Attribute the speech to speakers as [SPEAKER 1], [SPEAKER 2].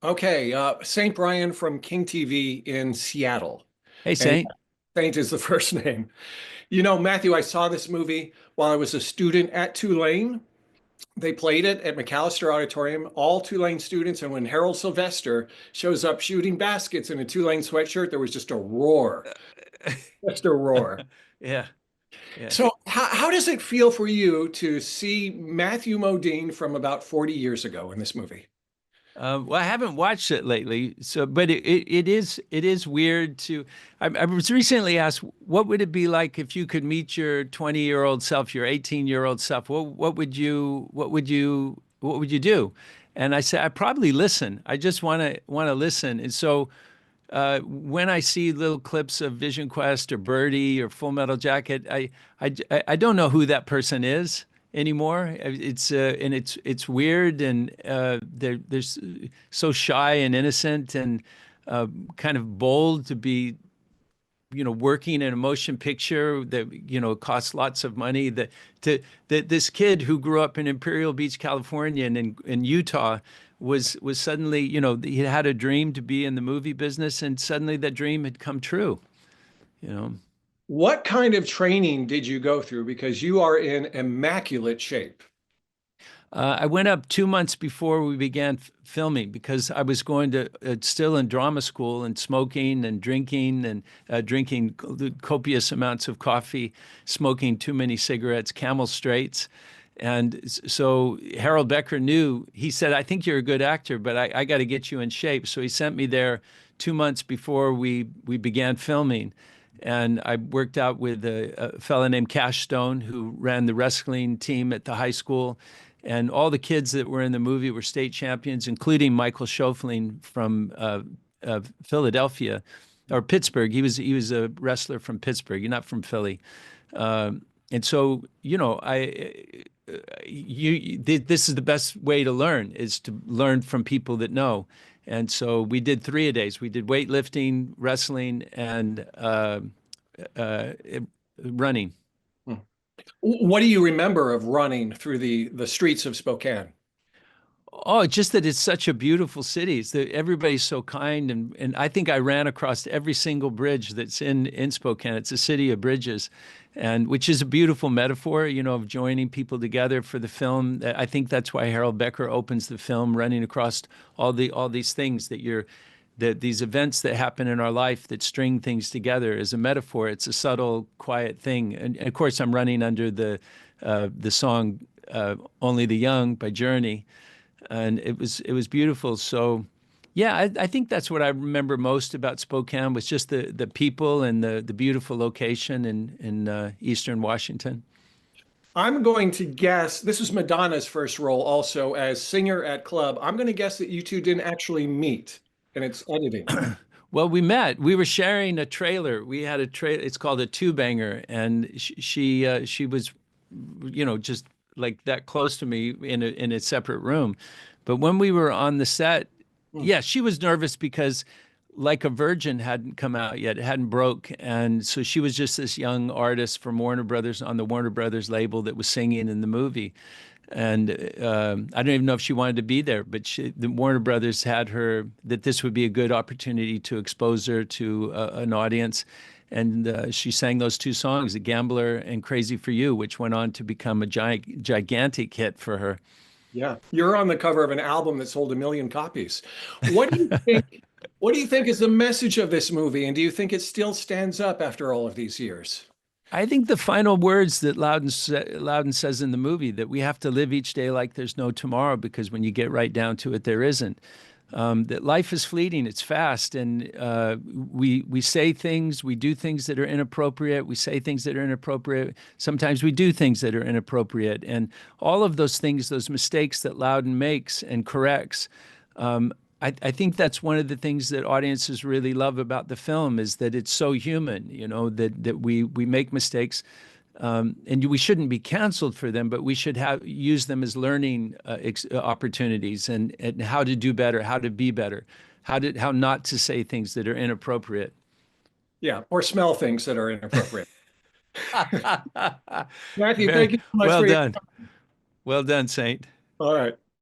[SPEAKER 1] Okay, Saint Brian from King TV in Seattle.
[SPEAKER 2] Hey,
[SPEAKER 1] And
[SPEAKER 2] Saint.
[SPEAKER 1] Saint is the first name. Matthew, I saw this movie while I was a student at Tulane. They played it at McAllister Auditorium, all Tulane students. And when Harold Sylvester shows up shooting baskets in a Tulane sweatshirt, there was just a roar, just a roar.
[SPEAKER 2] Yeah, yeah.
[SPEAKER 1] So, how does it feel for you to see Matthew Modine from about 40 years ago in this movie?
[SPEAKER 2] Well, I haven't watched it lately, so but it is weird to. I was recently asked, what would it be like if you could meet your 20-year-old self, your 18-year-old self? What would you do? And I said, I probably listen. I just want to listen. And so when I see little clips of Vision Quest or Birdie or Full Metal Jacket, I don't know who that person is anymore. It's weird, and they're so shy and innocent and kind of bold to be working in a motion picture that costs lots of money. That this kid who grew up in Imperial Beach, California, and in Utah was suddenly, he had a dream to be in the movie business, and suddenly that dream had come true. You know.
[SPEAKER 1] What kind of training did you go through? Because you are in immaculate shape.
[SPEAKER 2] I went up 2 months before we began filming because I was going to still in drama school and smoking and drinking copious amounts of coffee, smoking too many cigarettes, Camel Straights. And so Harold Becker knew, he said, I think you're a good actor, but I got to get you in shape. So he sent me there 2 months before we began filming. And I worked out with a fellow named Cash Stone, who ran the wrestling team at the high school. And all the kids that were in the movie were state champions, including Michael Schofling from Philadelphia or Pittsburgh. He was a wrestler from Pittsburgh, not from Philly. And so, this is the best way to learn, is to learn from people that know. And so we did 3-a-days. We did weightlifting, wrestling, and uh, running.
[SPEAKER 1] What do you remember of running through the streets of Spokane?
[SPEAKER 2] Oh, just that it's such a beautiful city. It's that everybody's so kind, and I think I ran across every single bridge that's in Spokane. It's a city of bridges, and which is a beautiful metaphor, of joining people together for the film. I think that's why Harold Becker opens the film running across all these things that these events that happen in our life that string things together as a metaphor. It's a subtle, quiet thing, and of course I'm running under the song "Only the Young" by Journey. And it was beautiful. So, yeah, I think that's what I remember most about Spokane, was just the people and the beautiful location in Eastern Washington.
[SPEAKER 1] I'm going to guess this was Madonna's first role also as singer at club. I'm going to guess that you two didn't actually meet and it's editing.
[SPEAKER 2] Well, we met. We were sharing a trailer. We had a trailer. It's called a two banger, and she was, just like that close to me in a separate room. But when we were on the set,
[SPEAKER 1] Hmm.
[SPEAKER 2] yeah, she was nervous because Like a Virgin hadn't come out yet. It hadn't broke. And so she was just this young artist from Warner Brothers, on the Warner Brothers label, that was singing in the movie. And I don't even know if she wanted to be there, but the Warner Brothers had her, that this would be a good opportunity to expose her to an audience. And she sang those two songs, "The Gambler" and "Crazy for You," which went on to become a gigantic hit for her.
[SPEAKER 1] Yeah, you're on the cover of an album that sold 1 million copies. What do you think? What do you think is the message of this movie, and do you think it still stands up after all of these years?
[SPEAKER 2] I think the final words that Loudon says in the movie, that we have to live each day like there's no tomorrow, because when you get right down to it, there isn't. That life is fleeting, it's fast, and we say things, we do things that are inappropriate, we say things that are inappropriate. Sometimes we do things that are inappropriate, and all of those things, those mistakes that Loudon makes and corrects. I think that's one of the things that audiences really love about the film, is that it's so human, that we make mistakes, and we shouldn't be canceled for them, but we should use them as learning opportunities, and how to do better, how to be better, how not to say things that are inappropriate.
[SPEAKER 1] Yeah, or smell things that are inappropriate. Matthew,
[SPEAKER 2] Very
[SPEAKER 1] thank you so much
[SPEAKER 2] well
[SPEAKER 1] for your
[SPEAKER 2] done.
[SPEAKER 1] time.
[SPEAKER 2] Well done, Saint.
[SPEAKER 1] All right.